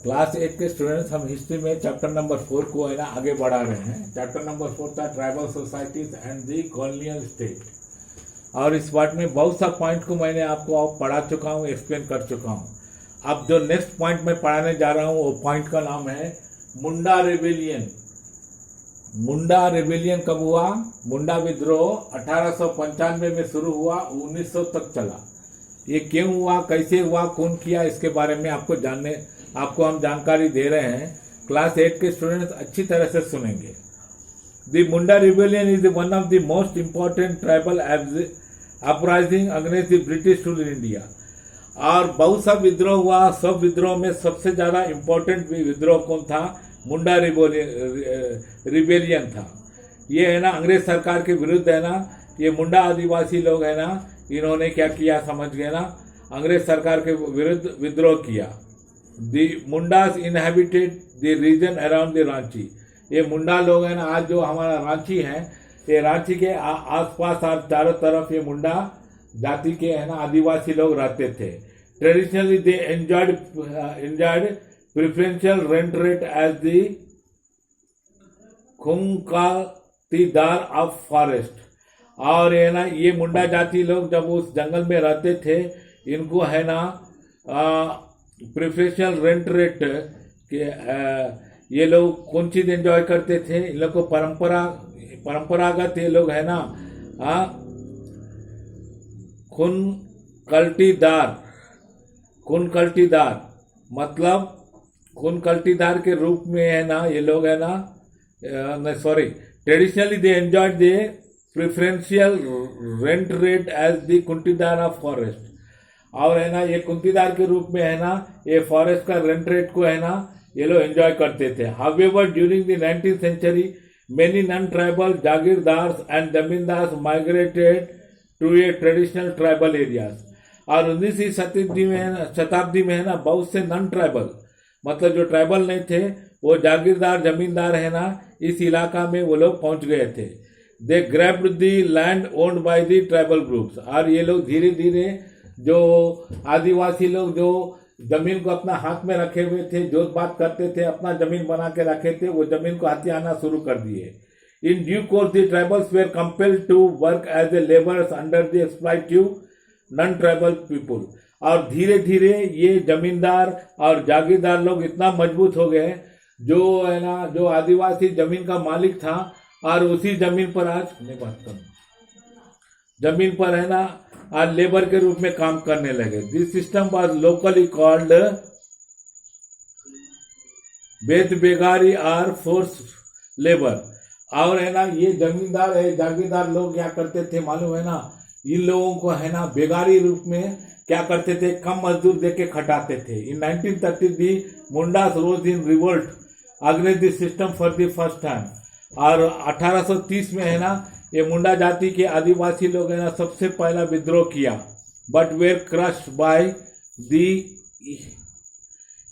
Class 8 के students, हम history में चैप्टर नंबर 4 को है ना आगे बढ़ा रहे हैं। चैप्टर नंबर 4 था tribal societies and the colonial state, और इस पार्ट में बहुत सा पॉइंट को मैंने आपको पढ़ा चुका हूँ, एक्सप्लेन कर चुका हूँ। अब जो नेक्स्ट पॉइंट मैं पढ़ाने जा रहा हूँ वो पॉइंट का नाम है मुंडा रेबेलियन। मुंडा रेबेलियन कब हुआ? मुंडा विद्रोह 1895 में शुरू हुआ, 1900 तक चला। ये क्यों हुआ, कैसे हुआ, कौन किया, इसके बारे में आपको हम जानकारी दे रहे हैं। क्लास 8 के स्टूडेंट्स अच्छी तरह से सुनेंगे। The Munda rebellion is one of the most important tribal uprising against the British rule in India. और बहुत सा विद्रोह हुआ, सब विद्रोह में सबसे ज्यादा इंपॉर्टेंट विद्रोह कौन था? मुंडा रिबेलियन था। ये है ना अंग्रेज सरकार के विरुद्ध है ना, ये मुंडा आदिवासी लोग है ना, इन्होंने क्या किया समझ गए ना, अंग्रेज सरकार के विरुद्ध विद्रोह किया। The Mundas inhabited the region around the Ranchi. ये मुंडा लोग हैं ना, आज जो हमारा रांची है, ये रांची के आसपास और चारों तरफ ये मुंडा जाति के है ना आदिवासी लोग रहते थे। Traditionally they enjoyed preferential rent rate as the khuntkattidar of forest. और है ना ये मुंडा जाति लोग जब उस जंगल में रहते थे, इनको है ना प्रेफरेंशियल रेंट रेट के ये लोग कौन चीज एंजॉय करते थे? इन लोग को परंपरागत ये लोग है ना खून कल्टीदार मतलब खून कल्टीदार के रूप में है ना ये लोग है ना traditionally they enjoyed the preferential rent rate as the kuntidar of forest. और है ना ये कुंतीदार के रूप में है ना ये फॉरेस्ट का रेंट रेट को है ना ये लोग एंजॉय करते थे। However during the 19th century many non tribal jagirdars and zamindars migrated to a traditional tribal areas. और 19वीं शताब्दी में है ना बहुत से नॉन ट्राइबल मतलब जो ट्राइबल नहीं थे, वो जागीरदार जमींदार है ना इस इलाका में वो लोग पहुंच गए थे। They grabbed the land owned by the tribal groups. और ये लोग धीरे धीरे जो आदिवासी लोग जो जमीन को अपना हाथ में रखे हुए थे, जोत बात करते थे, अपना जमीन बना के रखे थे, वो जमीन को हथियाना शुरू कर दिए। In due course the tribals were compelled to work as a labourers under the exploitative non tribal people. और धीरे धीरे ये जमींदार और जागीरदार लोग इतना मजबूत हो गए, जो है ना जो आदिवासी जमीन का मालिक था और उसी जमीन पर जमीन पर है ना आज लेबर के रूप में काम करने लगे। This system was locally called बेत बेगारी और फोर्स लेबर। और है ना ये जमींदार है जागीरदार लोग क्या करते थे मालूम है ना, इन लोगों को है ना बेगारी रूप में क्या करते थे, कम मजदूर देके खटाते थे। In 1930 the Mundas rose in revolt against this system for the first time. और 1830 में है ना ये मुंडा जाति के आदिवासी लोग है ना सबसे पहला विद्रोह किया, but were crushed by the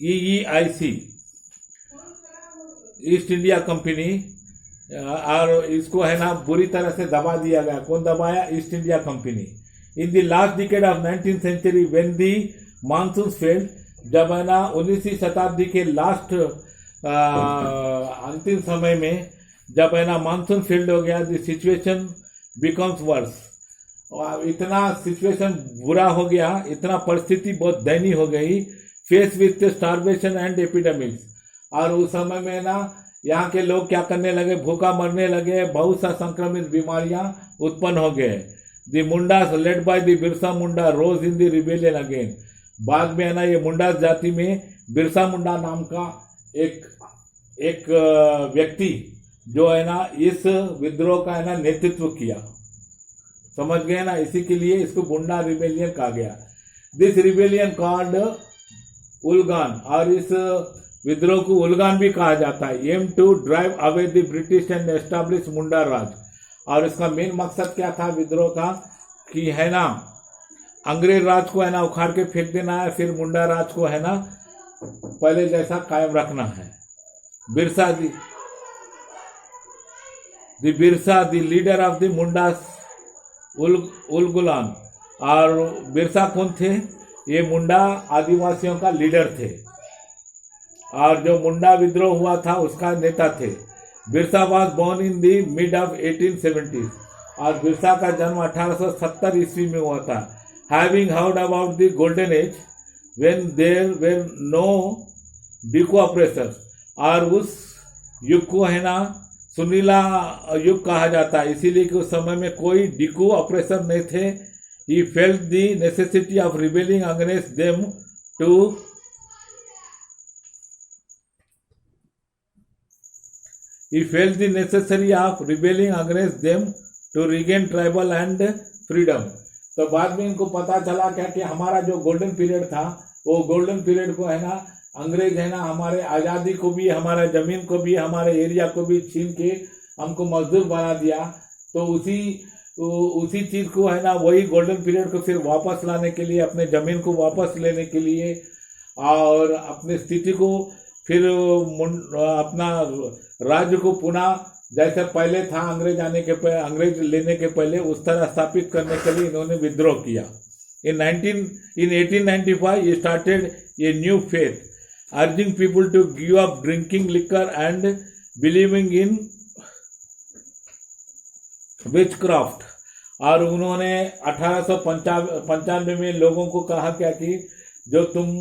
EEIC East India Company. और इसको है ना बुरी तरह से दबा दिया गया। कौन दबाया? East India Company. In the last decade of 19th century when the monsoon failed, जब है ना 19वीं शताब्दी के लास्ट अंतिम समय में जब है ना मानसून फेल्ड हो गया, द सिचुएशन बिकम्स वर्स। और इतना सिचुएशन बुरा हो गया, इतना परिस्थिति बहुत दयनीय हो गई, face with starvation and epidemics. और उस समय में ना यहाँ के लोग क्या करने लगे, भूखा मरने लगे, बहुत सा संक्रमित बीमारियां उत्पन्न हो गए। The Mundas led by the Birsa Munda rose in the rebellion again. बाद में है ना ये मुंडास जाति में बिरसा मुंडा नाम का एक व्यक्ति जो है ना इस विद्रोह का है ना नेतृत्व किया। समझ गए ना, इसी के लिए इसको मुंडा रिबेलियन कहा गया। दिस रिबेलियन कॉल्ड उलगान, और इस विद्रोह को उलगान भी कहा जाता है। Aim to drive away the British and establish Munda Raj. और इसका मेन मकसद क्या था विद्रोह का, कि है ना अंग्रेज राज को है ना उखाड़ के फेंक देना है, फिर मुंडा राज को है ना पहले जैसा कायम रखना है। Birsa the leader of the Mundas Ulgulan. और बिरसा कौन थे? ये मुंडा आदिवासियों का लीडर थे। और जो मुंडा विद्रोह हुआ था उसका नेता थे। Birsa was born in the mid of 1870s, और बिरसा का जन्म 1870 ईस्वी में हुआ था। Having heard about the golden age when there were no diku operation, और उस युग को है ना सुनीला युग कहा जाता है, इसीलिए कि उस समय में कोई डिको ऑपरेशन नहीं थे। He felt the necessity of rebelling against them to He felt the necessity of rebelling against them to regain tribal and freedom. तो बाद में इनको पता चला क्या कि हमारा जो गोल्डन पीरियड था, वो गोल्डन पीरियड को है ना अंग्रेज है ना हमारे आज़ादी को भी, हमारे जमीन को भी, हमारे एरिया को भी छीन के हमको मजदूर बना दिया। तो उसी चीज को है ना वही गोल्डन पीरियड को फिर वापस लाने के लिए, अपने जमीन को वापस लेने के लिए और अपनी स्थिति को फिर अपना राज्य को पुनः जैसे पहले था अंग्रेज अंग्रेज लेने के पहले उस तरह स्थापित करने के लिए इन्होंने विद्रोह किया। In 1895 he started a new faith, urging people to give up drinking liquor and believing in witchcraft। और उन्होंने 1895 में लोगों को कहा क्या कि जो तुम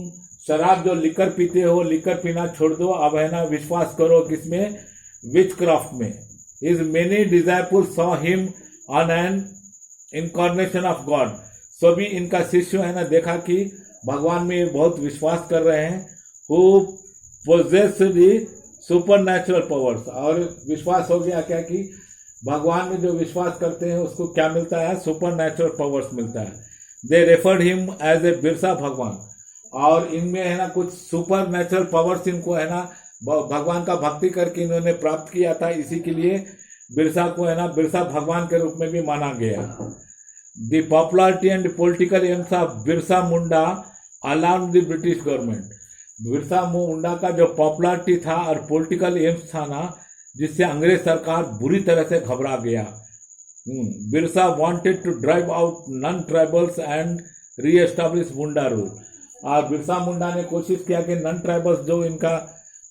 शराब जो लिकर पीते हो, लिकर पीना छोड़ दो, अब है ना विश्वास करो किसमें, विचक्राफ्ट में। His many disciples saw him on an incarnation of God। सभी इनका शिष्य है ना देखा कि भगवान में बहुत विश्वास कर रहे हैं। Who possessed the supernatural powers, और विश्वास हो गया क्या कि भगवान में जो विश्वास करते हैं उसको क्या मिलता है, सुपर नेचुरल पावर्स मिलता है। They referred him as a Birsa Bhagwan, और इनमें है ना कुछ सुपर नेचुरल पावर्स इनको है ना भगवान का भक्ति करके इन्होंने प्राप्त किया था, इसी के लिए बिरसा को है ना बिरसा भगवान के रूप में भी माना गया। The popularity and political aims of Birsa Munda alarm the British government. Birsa Munda का जो पॉपुलरिटी था और पॉलिटिकल एम्स था ना, जिससे अंग्रेज सरकार बुरी तरह से घबरा गया। Birsa wanted to drive out non tribals and reestablish Munda rule. और बिरसा मुंडा ने कोशिश किया कि नॉन ट्राइबल्स जो इनका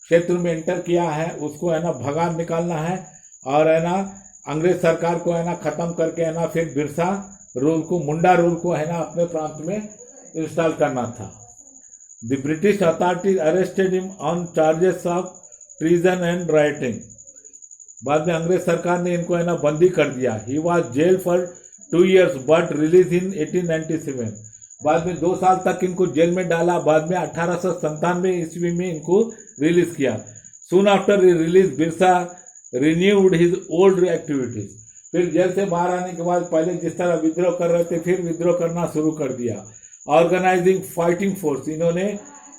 क्षेत्र में एंटर किया है उसको है ना भगा निकालना है, और है ना अंग्रेज सरकार को है ना खत्म करके है ना फिर बिरसा रूल को, मुंडा रूल को है ना अपने प्रांत में इंस्टॉल करना था। The British authorities arrested him on charges of treason and writing. बाद में अंग्रेज सरकार ने इनको है ना बंदी कर दिया। He was jail for 2 years but release in 1897। बाद में 2 साल तक इनको जेल में डाला, बाद में 1897 ईस्वी में इनको रिलीज किया। Soon after release Birsa renewed his old activities. फिर जेल से बाहर आने के बाद पहले जिस तरह विद्रोह कर रहे थे फिर विद्रोह करना शुरू कर दिया। ऑर्गेनाइजिंग फाइटिंग फोर्स, इन्होंने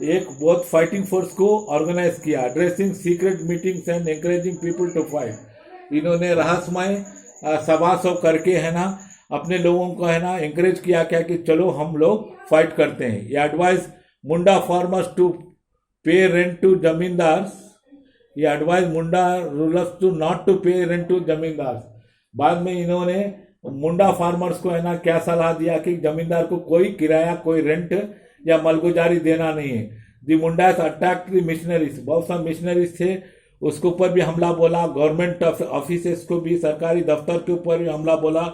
एक बहुत फाइटिंग फोर्स को ऑर्गेनाइज किया। Addressing secret meetings and encouraging people to fight. इन्होंने रहस्यमय सभा सब करके है ना अपने लोगों को है ना एंकरेज किया क्या कि चलो हम लोग फाइट करते हैं। ये advise Munda farmers to pay rent to zamindars. ये advise Munda rulers to not to pay rent to zamindars. बाद में इन्होंने मुंडा फार्मर्स को है ना क्या सलाह दिया कि जमींदार को कोई किराया, कोई रेंट या मलगुजारी देना नहीं है। दी मुंडास अटैक दी मिशनरीज, बहुत सा मिशनरीज थे उसके ऊपर भी हमला बोला। गवर्नमेंट ऑफिसेस को भी, सरकारी दफ्तर के ऊपर भी हमला बोला।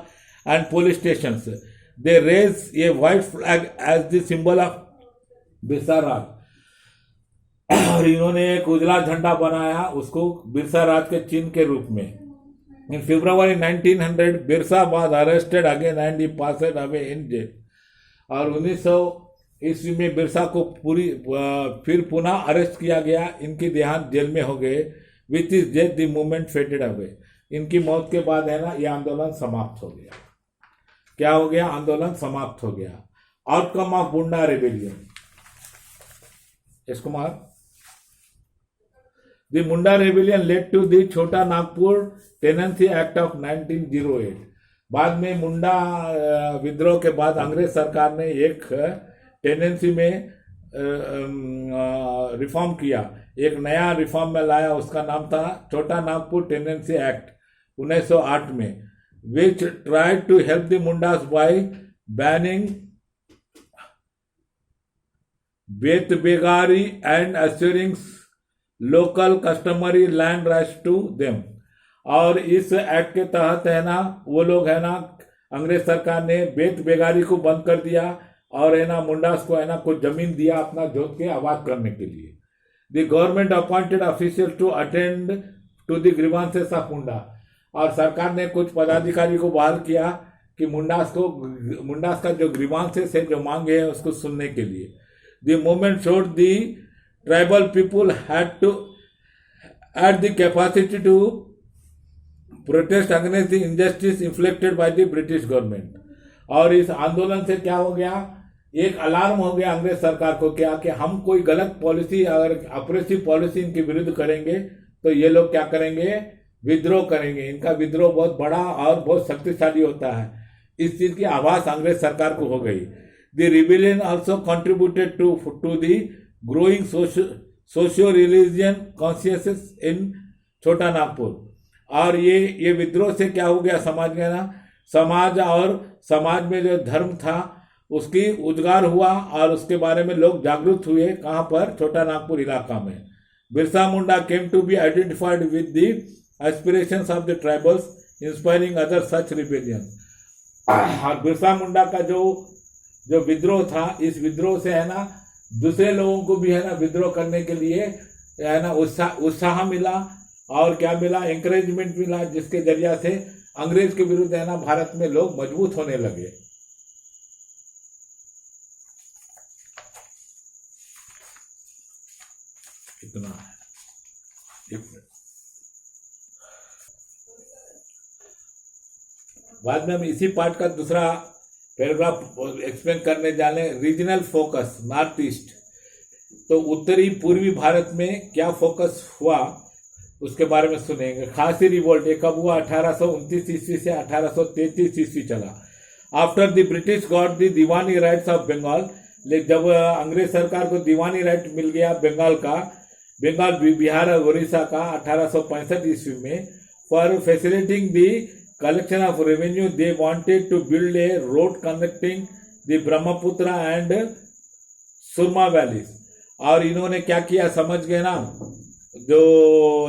And police station. They raise a white flag as the symbol of Birsa Raj. और इन्होंने एक उजला झंडा बनाया उसको बिरसा राज के चिन्ह के रूप में। In February 1900 Birsa was arrested again and he passed away in jail. और 1900 ईस्वी में बिरसा को फिर पुनः अरेस्ट किया गया। इनकी देहांत जेल में हो गए। With is death the movement faded away. इनकी मौत के बाद है ना ये आंदोलन समाप्त हो गया। क्या हो गया? आंदोलन समाप्त हो गया। Outcome of Munda rebellion. Yash Kumar. The Munda rebellion led to the Chota Nagpur tenancy act of 1908। बाद में मुंडा विद्रोह के बाद अंग्रेज सरकार ने एक टेनेंसी में रिफॉर्म किया, एक नया रिफॉर्म में लाया, उसका नाम था छोटा नागपुर टेनेंसी एक्ट 1908 में, which tried to help the Mundas by banning बेतबेगारी and assuring local customary land rights to them. और इस एक्ट के तहत है ना वो लोग है ना अंग्रेज सरकार ने बेट बेगारी को बंद कर दिया और है ना मुंडास को है ना कुछ जमीन दिया अपना जोत के आबाद करने के लिए। The government appointed official to attend to the grievances of Munda. और सरकार ने कुछ पदाधिकारी को बहाल किया कि मुंडास का जो ग्रीवांसेस है जो मांगे है उसको सुनने के लिए। The movement showed the tribal people had to had the capacity to protest against the injustice inflicted by the British government। और इस आंदोलन से क्या हो गया, एक अलार्म हो गया अंग्रेज सरकार को क्या कि हम कोई गलत पॉलिसी अगर अप्रेसिव पॉलिसी इनके विरुद्ध करेंगे तो ये लोग क्या करेंगे, विद्रोह करेंगे। इनका विद्रोह बहुत बड़ा और बहुत शक्तिशाली होता है। इस चीज की आभास अंग्रेज सरकार को हो गई। The rebellion also contributed to the growing socio religion conscious in Chota Nagpur. और ये विद्रोह से क्या हो गया, समाज में ना समाज और समाज में जो धर्म था उसकी उजागर हुआ और उसके बारे में लोग जागरूक हुए। कहाँ पर, छोटा नागपुर इलाका में। Birsa Munda came to be identified with the aspirations of the tribals inspiring other such rebellion. और बिरसा मुंडा का जो विद्रोह था, इस विद्रोह से है ना दूसरे लोगों को भी है ना विद्रोह करने के लिए है ना उत्साह मिला और क्या मिला, एंकरेजमेंट मिला, जिसके जरिया से अंग्रेज के विरुद्ध है ना भारत में लोग मजबूत होने लगे। इतना है। बाद में हम इसी पार्ट का दूसरा पैराग्राफ एक्सप्लेन करने जा रहे हैं। रीजनल फोकस नॉर्थ ईस्ट, तो उत्तरी पूर्वी भारत में क्या फोकस हुआ उसके बारे में सुनेंगे। खासी रिवोल्ट ये कब हुआ, 1829 ईस्वी से 1833 ईस्वी चला। After the British got the diwani rights of Bengal, जब अंग्रेज सरकार को दीवानी राइट मिल गया बंगाल बिहार और उड़ीसा का 1865 ईस्वी में, for facilitating the collection of revenue they wanted to build a road connecting the Brahmaputra and Surma valleys। और इन्होंने क्या किया, समझ गए ना, जो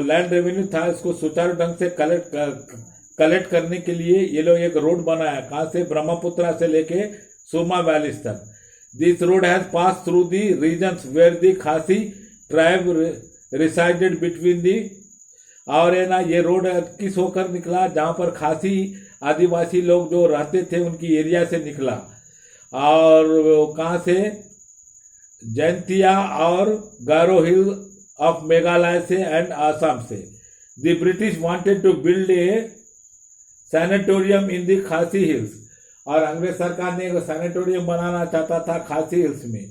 लैंड रेवेन्यू था इसको सुचारू ढंग से कलेक्ट करने के लिए ये लोग एक रोड बनाया। कहाँ से, ब्रह्मपुत्रा से लेके सुरमा वैलीज तक। This road has pass through the regions where the Khasi tribe resided between the. और है ना ये रोड किस होकर निकला, जहाँ पर खासी आदिवासी लोग जो रहते थे उनकी एरिया से निकला। और कहाँ से, जैंतिया और गारो हिल ऑफ मेघालय से एंड आसाम से। The British wanted to build a sanatorium in the Khasi hills. और अंग्रेज सरकार ने एक सैनिटोरियम बनाना चाहता था खासी हिल्स में।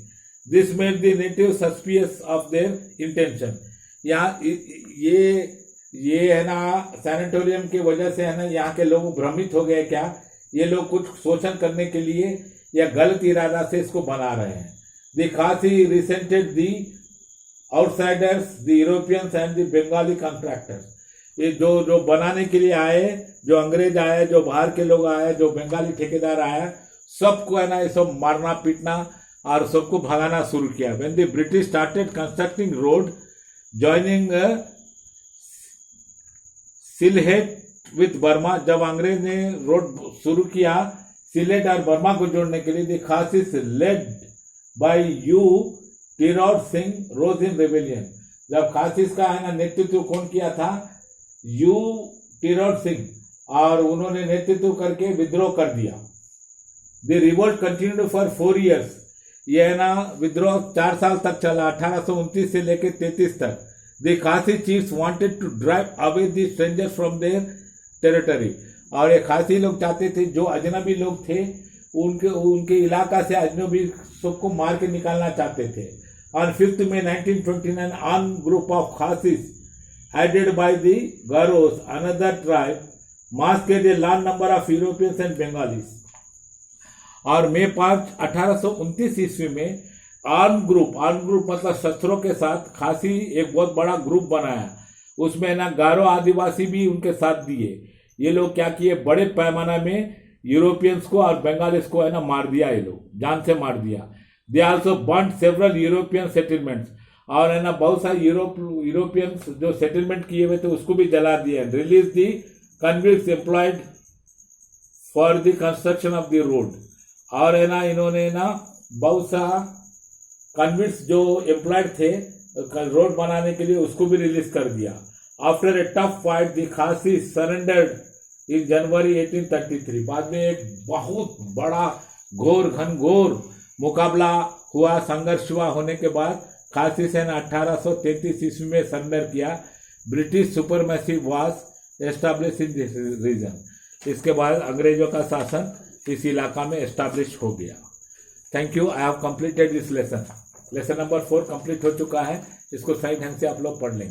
This made the native suspicious of their intention. यहाँ ये है ना सैनिटोरियम की वजह से है ना यहाँ के लोग भ्रमित हो गए, क्या ये लोग कुछ शोषण करने के लिए या गलत इरादा से इसको बना रहे हैं। द खासी resented the outsiders, the Europeans and the Bengali contractors. ये जो बनाने के लिए आए, जो अंग्रेज आए, जो बाहर के लोग आए, जो बंगाली ठेकेदार आए, सबको है ना ये सब मारना पीटना और सबको भगाना शुरू किया। When the British started constructing road joining Sylhet with Burma, जब अंग्रेज ने रोड शुरू किया सिलेट और बर्मा को जोड़ने के लिए, the Khasis led by U Tirot Singh rose in rebellion. जब खासिस का है ना नेतृत्व कौन किया था, यू टिरोड सिंह, और उन्होंने नेतृत्व करके विद्रोह कर दिया। The revolt continued for 4 years। यह है ना विद्रोह 4 साल तक चला, 1829 से लेकर 33 तक। The Khasi chiefs wanted to drive away the strangers from their territory। और ये खासी लोग चाहते थे, जो अजनबी लोग थे उनके इलाका से अजनबी सबको मार के निकालना चाहते थे। On 5th May 1929, armed group of Khasis added by the Garos, another tribe, massed a large number of Europeans and Bengalis। और मई 5, 1829 ईस्वी में आर्म ग्रुप मतलब शस्त्रों के साथ खासी एक बहुत बड़ा ग्रुप बनाया। उसमें ना गारो आदिवासी भी उनके साथ दिए। ये लोग क्या किए, बड़े पैमाना में यूरोपियंस को और बंगालीस को है ना मार दिया, ये लोग जान से मार दिया। They also burned several European settlements. और है ना बहुत सारे यूरोपियंस जो सेटलमेंट किए हुए थे उसको भी जला दिया। Release the convicts employed for the construction of the road. और है ना इन्होंने ना बहुत सा कन्विक्ट्स जो एम्प्लॉयड थे रोड बनाने के लिए उसको भी रिलीज कर दिया। After a tough fight the खासी सरेंडर्ड इन जनवरी 1833। बाद में एक बहुत बड़ा घनघोर मुकाबला हुआ, संघर्ष हुआ, होने के बाद खासी सेना 1833 ईस्वी में सरेंडर किया। British supremacy was establish in this region. इसके बाद अंग्रेजों का शासन इस इलाका में एस्टैब्लिश हो गया। Thank you. I have completed this lesson. Lesson number 4 complete हो चुका है। इसको सही ढंग से आप लोग पढ़ लेंगे।